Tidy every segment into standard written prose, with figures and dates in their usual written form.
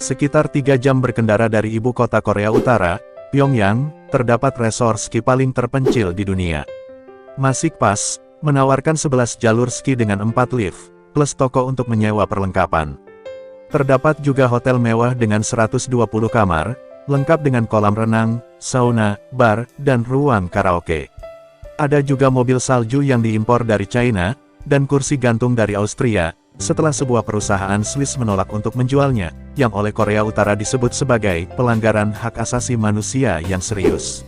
Sekitar 3 jam berkendara dari ibu kota Korea Utara, Pyongyang, terdapat resor ski paling terpencil di dunia. Masik Pass menawarkan 11 jalur ski dengan 4 lift, plus toko untuk menyewa perlengkapan. Terdapat juga hotel mewah dengan 120 kamar, lengkap dengan kolam renang, sauna, bar, dan ruang karaoke. Ada juga mobil salju yang diimpor dari China, dan kursi gantung dari Austria, setelah sebuah perusahaan Swiss menolak untuk menjualnya, yang oleh Korea Utara disebut sebagai pelanggaran hak asasi manusia yang serius.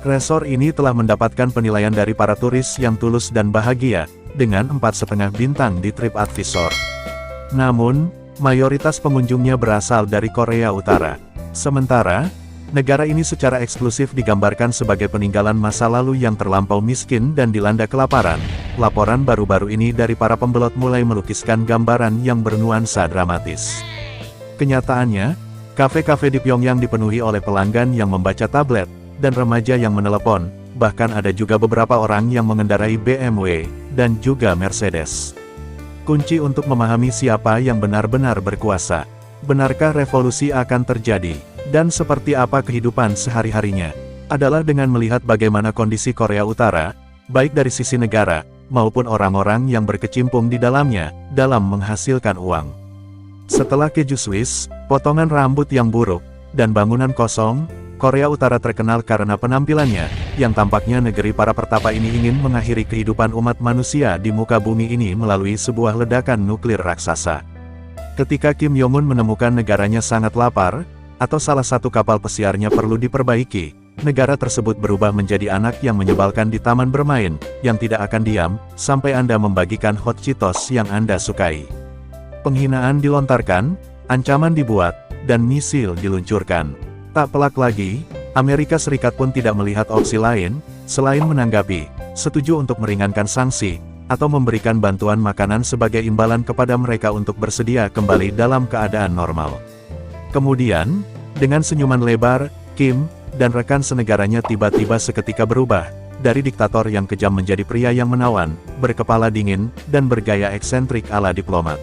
Resor ini telah mendapatkan penilaian dari para turis yang tulus dan bahagia, dengan 4,5 bintang di TripAdvisor. Namun, mayoritas pengunjungnya berasal dari Korea Utara. Sementara, negara ini secara eksklusif digambarkan sebagai peninggalan masa lalu yang terlampau miskin dan dilanda kelaparan. Laporan baru-baru ini dari para pembelot mulai melukiskan gambaran yang bernuansa dramatis. Kenyataannya, kafe-kafe di Pyongyang dipenuhi oleh pelanggan yang membaca tablet, dan remaja yang menelepon, bahkan ada juga beberapa orang yang mengendarai BMW, dan juga Mercedes. Kunci untuk memahami siapa yang benar-benar berkuasa. Benarkah revolusi akan terjadi? Dan seperti apa kehidupan sehari-harinya? Adalah dengan melihat bagaimana kondisi Korea Utara, baik dari sisi negara, maupun orang-orang yang berkecimpung di dalamnya, dalam menghasilkan uang. Setelah keju Swiss, potongan rambut yang buruk, dan bangunan kosong, Korea Utara terkenal karena penampilannya, yang tampaknya negeri para pertapa ini ingin mengakhiri kehidupan umat manusia di muka bumi ini melalui sebuah ledakan nuklir raksasa. Ketika Kim Jong-un menemukan negaranya sangat lapar, atau salah satu kapal pesiarnya perlu diperbaiki, negara tersebut berubah menjadi anak yang menyebalkan di taman bermain, yang tidak akan diam, sampai Anda membagikan hot Cheetos yang Anda sukai. Penghinaan dilontarkan, ancaman dibuat, dan misil diluncurkan. Tak pelak lagi, Amerika Serikat pun tidak melihat opsi lain, selain menanggapi, setuju untuk meringankan sanksi, atau memberikan bantuan makanan sebagai imbalan kepada mereka untuk bersedia kembali dalam keadaan normal. Kemudian, dengan senyuman lebar, Kim dan rekan senegaranya tiba-tiba seketika berubah, dari diktator yang kejam menjadi pria yang menawan, berkepala dingin, dan bergaya eksentrik ala diplomat.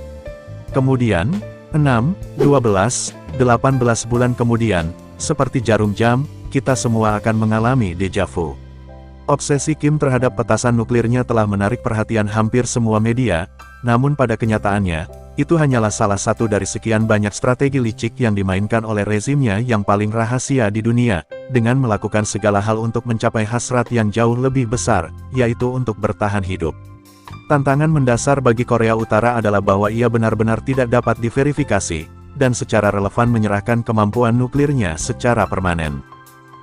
Kemudian, 6, 12, 18 bulan kemudian, seperti jarum jam, kita semua akan mengalami deja vu. Obsesi Kim terhadap petasan nuklirnya telah menarik perhatian hampir semua media, namun pada kenyataannya, itu hanyalah salah satu dari sekian banyak strategi licik yang dimainkan oleh rezimnya yang paling rahasia di dunia, dengan melakukan segala hal untuk mencapai hasrat yang jauh lebih besar, yaitu untuk bertahan hidup. Tantangan mendasar bagi Korea Utara adalah bahwa ia benar-benar tidak dapat diverifikasi, dan secara relevan menyerahkan kemampuan nuklirnya secara permanen.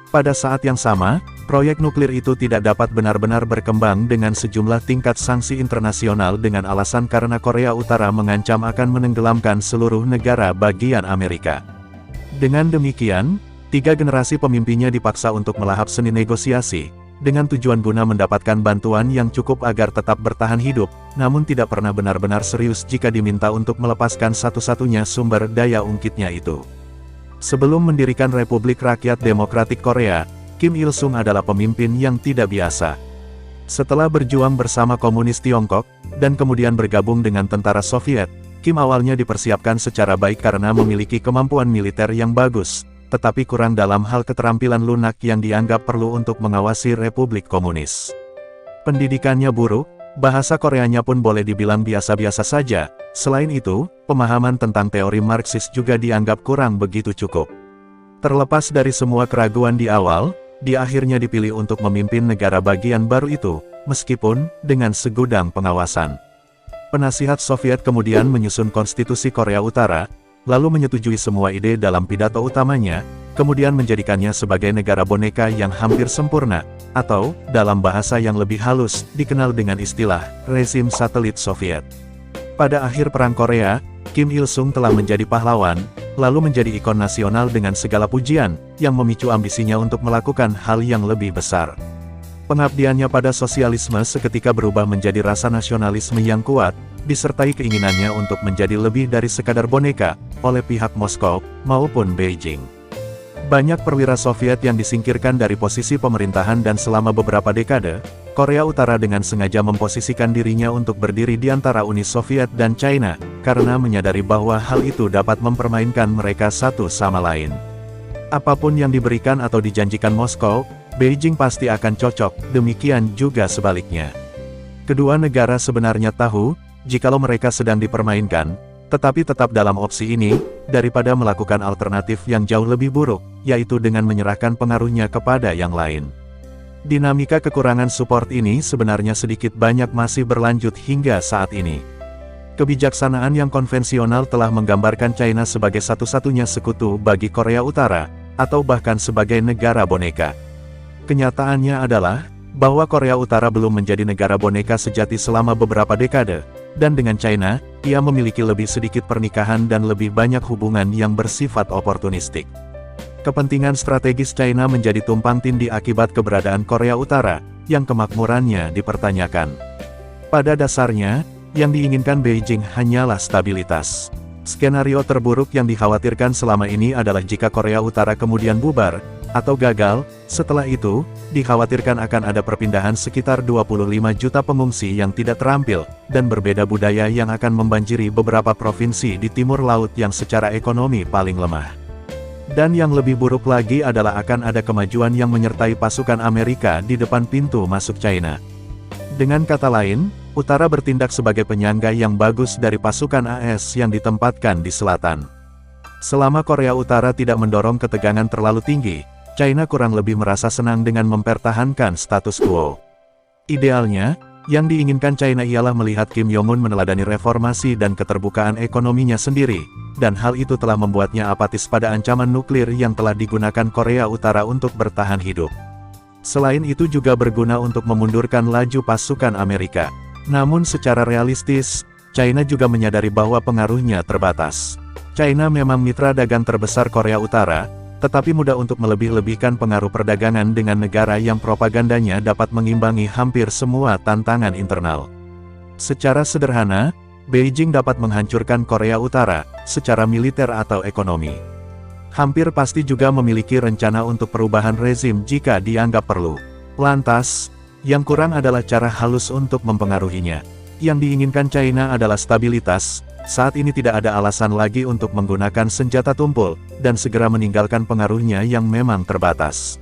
Pada saat yang sama, proyek nuklir itu tidak dapat benar-benar berkembang dengan sejumlah tingkat sanksi internasional dengan alasan karena Korea Utara mengancam akan menenggelamkan seluruh negara bagian Amerika. Dengan demikian, 3 generasi pemimpinnya dipaksa untuk melahap seni negosiasi, dengan tujuan guna mendapatkan bantuan yang cukup agar tetap bertahan hidup, namun tidak pernah benar-benar serius jika diminta untuk melepaskan satu-satunya sumber daya ungkitnya itu. Sebelum mendirikan Republik Rakyat Demokratik Korea, Kim Il-sung adalah pemimpin yang tidak biasa. Setelah berjuang bersama komunis Tiongkok, dan kemudian bergabung dengan tentara Soviet, Kim awalnya dipersiapkan secara baik karena memiliki kemampuan militer yang bagus, tetapi kurang dalam hal keterampilan lunak yang dianggap perlu untuk mengawasi Republik Komunis. Pendidikannya buruk, bahasa Koreanya pun boleh dibilang biasa-biasa saja. Selain itu, pemahaman tentang teori Marxis juga dianggap kurang begitu cukup. Terlepas dari semua keraguan di awal, dia akhirnya dipilih untuk memimpin negara bagian baru itu, meskipun dengan segudang pengawasan. Penasihat Soviet kemudian menyusun konstitusi Korea Utara, lalu menyetujui semua ide dalam pidato utamanya, kemudian menjadikannya sebagai negara boneka yang hampir sempurna, atau, dalam bahasa yang lebih halus, dikenal dengan istilah, rezim satelit Soviet. Pada akhir Perang Korea, Kim Il-sung telah menjadi pahlawan, lalu menjadi ikon nasional dengan segala pujian, yang memicu ambisinya untuk melakukan hal yang lebih besar. Pengabdiannya pada sosialisme seketika berubah menjadi rasa nasionalisme yang kuat, disertai keinginannya untuk menjadi lebih dari sekadar boneka, oleh pihak Moskow, maupun Beijing. Banyak perwira Soviet yang disingkirkan dari posisi pemerintahan dan selama beberapa dekade, Korea Utara dengan sengaja memposisikan dirinya untuk berdiri di antara Uni Soviet dan China, karena menyadari bahwa hal itu dapat mempermainkan mereka satu sama lain. Apapun yang diberikan atau dijanjikan Moskow, Beijing pasti akan cocok, demikian juga sebaliknya. Kedua negara sebenarnya tahu, jikalau mereka sedang dipermainkan, tetapi tetap dalam opsi ini, daripada melakukan alternatif yang jauh lebih buruk, yaitu dengan menyerahkan pengaruhnya kepada yang lain. Dinamika kekurangan support ini sebenarnya sedikit banyak masih berlanjut hingga saat ini. Kebijaksanaan yang konvensional telah menggambarkan China sebagai satu-satunya sekutu bagi Korea Utara, atau bahkan sebagai negara boneka. Kenyataannya adalah, bahwa Korea Utara belum menjadi negara boneka sejati selama beberapa dekade, dan dengan China, ia memiliki lebih sedikit pernikahan dan lebih banyak hubungan yang bersifat oportunistik. Kepentingan strategis China menjadi tumpang tindih akibat keberadaan Korea Utara, yang kemakmurannya dipertanyakan. Pada dasarnya, yang diinginkan Beijing hanyalah stabilitas. Skenario terburuk yang dikhawatirkan selama ini adalah jika Korea Utara kemudian bubar, atau gagal. Setelah itu, dikhawatirkan akan ada perpindahan sekitar 25 juta pengungsi yang tidak terampil, dan berbeda budaya yang akan membanjiri beberapa provinsi di timur laut yang secara ekonomi paling lemah. Dan yang lebih buruk lagi adalah akan ada kemajuan yang menyertai pasukan Amerika di depan pintu masuk China. Dengan kata lain, Utara bertindak sebagai penyangga yang bagus dari pasukan AS yang ditempatkan di selatan. Selama Korea Utara tidak mendorong ketegangan terlalu tinggi, China kurang lebih merasa senang dengan mempertahankan status quo. Idealnya, yang diinginkan China ialah melihat Kim Jong-un meneladani reformasi dan keterbukaan ekonominya sendiri, dan hal itu telah membuatnya apatis pada ancaman nuklir yang telah digunakan Korea Utara untuk bertahan hidup. Selain itu juga berguna untuk memundurkan laju pasukan Amerika. Namun secara realistis, China juga menyadari bahwa pengaruhnya terbatas. China memang mitra dagang terbesar Korea Utara, tetapi mudah untuk melebih-lebihkan pengaruh perdagangan dengan negara yang propagandanya dapat mengimbangi hampir semua tantangan internal. Secara sederhana, Beijing dapat menghancurkan Korea Utara, secara militer atau ekonomi. Hampir pasti juga memiliki rencana untuk perubahan rezim jika dianggap perlu. Lantas, yang kurang adalah cara halus untuk mempengaruhinya. Yang diinginkan China adalah stabilitas. Saat ini tidak ada alasan lagi untuk menggunakan senjata tumpul, dan segera meninggalkan pengaruhnya yang memang terbatas.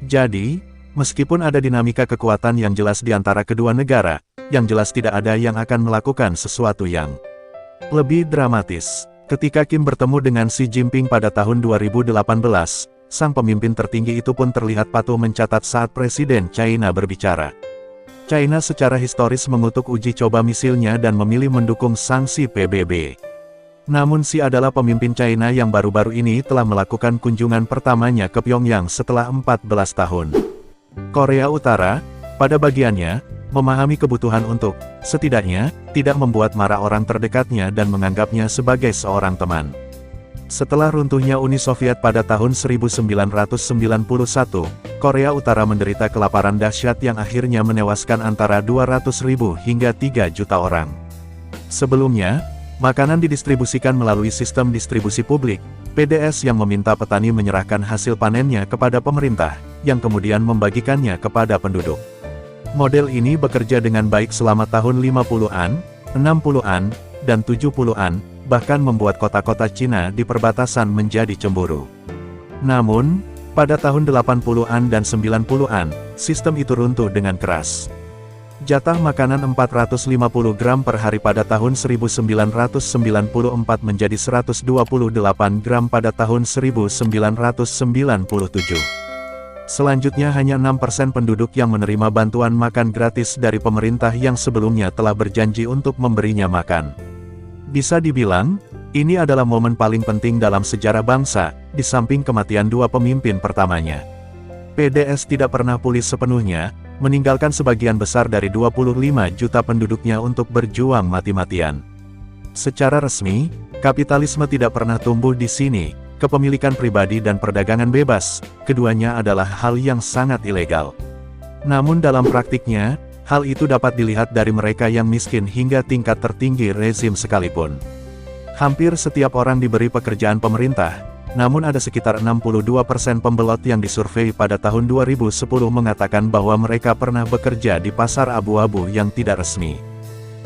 Jadi, meskipun ada dinamika kekuatan yang jelas di antara kedua negara, yang jelas tidak ada yang akan melakukan sesuatu yang lebih dramatis. Ketika Kim bertemu dengan Xi Jinping pada tahun 2018, sang pemimpin tertinggi itu pun terlihat patuh mencatat saat Presiden China berbicara. China secara historis mengutuk uji coba misilnya dan memilih mendukung sanksi PBB. Namun Xi adalah pemimpin China yang baru-baru ini telah melakukan kunjungan pertamanya ke Pyongyang setelah 14 tahun. Korea Utara, pada bagiannya, memahami kebutuhan untuk, setidaknya, tidak membuat marah orang terdekatnya dan menganggapnya sebagai seorang teman. Setelah runtuhnya Uni Soviet pada tahun 1991, Korea Utara menderita kelaparan dahsyat yang akhirnya menewaskan antara 200.000 hingga 3 juta orang. Sebelumnya, makanan didistribusikan melalui sistem distribusi publik, PDS, yang meminta petani menyerahkan hasil panennya kepada pemerintah, yang kemudian membagikannya kepada penduduk. Model ini bekerja dengan baik selama tahun 50-an, 60-an, dan 70-an, bahkan membuat kota-kota Cina di perbatasan menjadi cemburu. Namun, pada tahun 80-an dan 90-an, sistem itu runtuh dengan keras. Jatah makanan 450 gram per hari pada tahun 1994 menjadi 128 gram pada tahun 1997. Selanjutnya hanya 6% penduduk yang menerima bantuan makan gratis dari pemerintah yang sebelumnya telah berjanji untuk memberinya makan. Bisa dibilang, ini adalah momen paling penting dalam sejarah bangsa, di samping kematian dua pemimpin pertamanya. PDS tidak pernah pulih sepenuhnya, meninggalkan sebagian besar dari 25 juta penduduknya untuk berjuang mati-matian. Secara resmi, kapitalisme tidak pernah tumbuh di sini, kepemilikan pribadi dan perdagangan bebas, keduanya adalah hal yang sangat ilegal. Namun dalam praktiknya, hal itu dapat dilihat dari mereka yang miskin hingga tingkat tertinggi rezim sekalipun. Hampir setiap orang diberi pekerjaan pemerintah, Namun ada sekitar 62% pembelot yang disurvei pada tahun 2010 mengatakan bahwa mereka pernah bekerja di pasar abu-abu yang tidak resmi.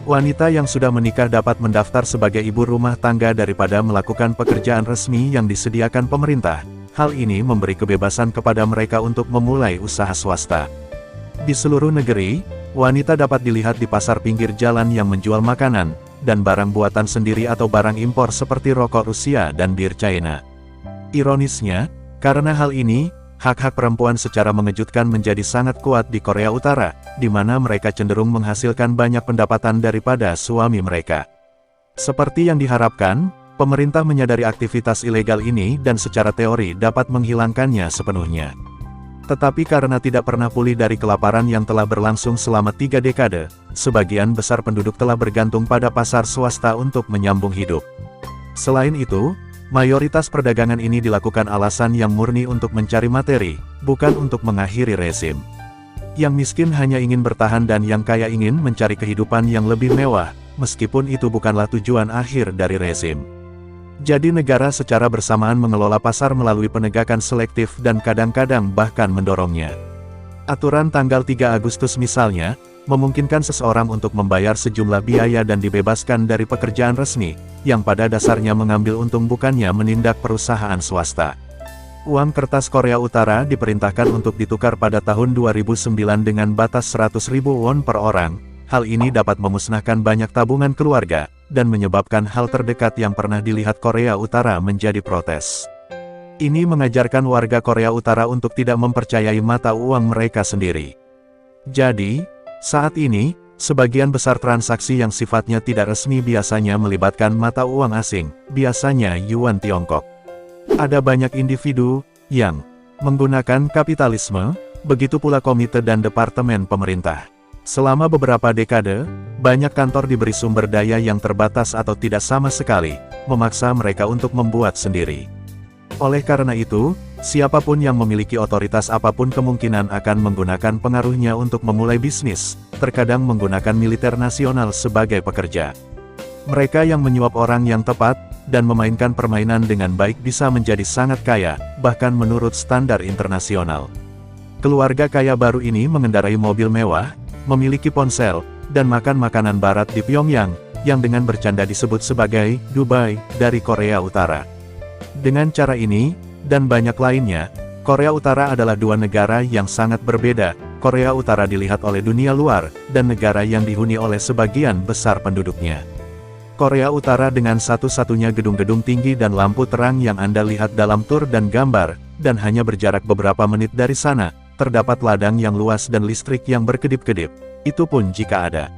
Wanita yang sudah menikah dapat mendaftar sebagai ibu rumah tangga daripada melakukan pekerjaan resmi yang disediakan pemerintah. Hal ini memberi kebebasan kepada mereka untuk memulai usaha swasta. Di seluruh negeri, wanita dapat dilihat di pasar pinggir jalan yang menjual makanan, dan barang buatan sendiri atau barang impor seperti rokok Rusia dan bir China. Ironisnya, karena hal ini, hak-hak perempuan secara mengejutkan menjadi sangat kuat di Korea Utara, di mana mereka cenderung menghasilkan banyak pendapatan daripada suami mereka. Seperti yang diharapkan, pemerintah menyadari aktivitas ilegal ini dan secara teori dapat menghilangkannya sepenuhnya. Tetapi karena tidak pernah pulih dari kelaparan yang telah berlangsung selama 3 dekade, sebagian besar penduduk telah bergantung pada pasar swasta untuk menyambung hidup. Selain itu, mayoritas perdagangan ini dilakukan alasan yang murni untuk mencari materi, bukan untuk mengakhiri rezim. Yang miskin hanya ingin bertahan dan yang kaya ingin mencari kehidupan yang lebih mewah, meskipun itu bukanlah tujuan akhir dari rezim. Jadi negara secara bersamaan mengelola pasar melalui penegakan selektif dan kadang-kadang bahkan mendorongnya. Aturan tanggal 3 Agustus misalnya, memungkinkan seseorang untuk membayar sejumlah biaya dan dibebaskan dari pekerjaan resmi, yang pada dasarnya mengambil untung bukannya menindak perusahaan swasta. Uang kertas Korea Utara diperintahkan untuk ditukar pada tahun 2009 dengan batas 100.000 won per orang. Hal ini dapat memusnahkan banyak tabungan keluarga, dan menyebabkan hal terdekat yang pernah dilihat Korea Utara menjadi protes. Ini mengajarkan warga Korea Utara untuk tidak mempercayai mata uang mereka sendiri. Jadi, saat ini, sebagian besar transaksi yang sifatnya tidak resmi biasanya melibatkan mata uang asing, biasanya yuan Tiongkok. Ada banyak individu yang menggunakan kapitalisme, begitu pula komite dan departemen pemerintah. Selama beberapa dekade, banyak kantor diberi sumber daya yang terbatas atau tidak sama sekali, memaksa mereka untuk membuat sendiri. Oleh karena itu, siapapun yang memiliki otoritas apapun kemungkinan akan menggunakan pengaruhnya untuk memulai bisnis, terkadang menggunakan militer nasional sebagai pekerja. Mereka yang menyuap orang yang tepat, dan memainkan permainan dengan baik bisa menjadi sangat kaya, bahkan menurut standar internasional. Keluarga kaya baru ini mengendarai mobil mewah, memiliki ponsel, dan makan makanan barat di Pyongyang, yang dengan bercanda disebut sebagai Dubai dari Korea Utara. Dengan cara ini, dan banyak lainnya, Korea Utara adalah dua negara yang sangat berbeda. Korea Utara dilihat oleh dunia luar, dan negara yang dihuni oleh sebagian besar penduduknya. Korea Utara dengan satu-satunya gedung-gedung tinggi dan lampu terang yang Anda lihat dalam tur dan gambar, dan hanya berjarak beberapa menit dari sana, terdapat ladang yang luas dan listrik yang berkedip-kedip, itu pun jika ada.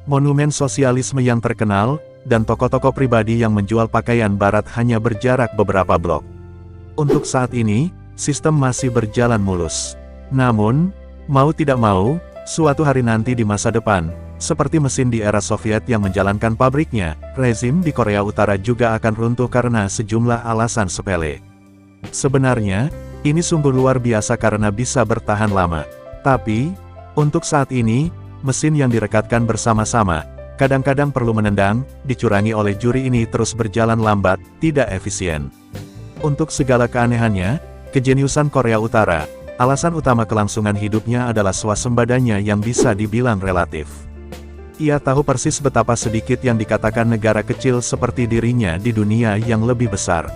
Monumen sosialisme yang terkenal, dan toko-toko pribadi yang menjual pakaian barat hanya berjarak beberapa blok. Untuk saat ini, sistem masih berjalan mulus. Namun, mau tidak mau, suatu hari nanti di masa depan, seperti mesin di era Soviet yang menjalankan pabriknya, rezim di Korea Utara juga akan runtuh karena sejumlah alasan sepele. Sebenarnya, ini sungguh luar biasa karena bisa bertahan lama. Tapi, untuk saat ini, mesin yang direkatkan bersama-sama, kadang-kadang perlu menendang, dicurangi oleh juri ini terus berjalan lambat, tidak efisien. Untuk segala keanehannya, kejeniusan Korea Utara, alasan utama kelangsungan hidupnya adalah swasembadanya yang bisa dibilang relatif. Ia tahu persis betapa sedikit yang dikatakan negara kecil seperti dirinya di dunia yang lebih besar.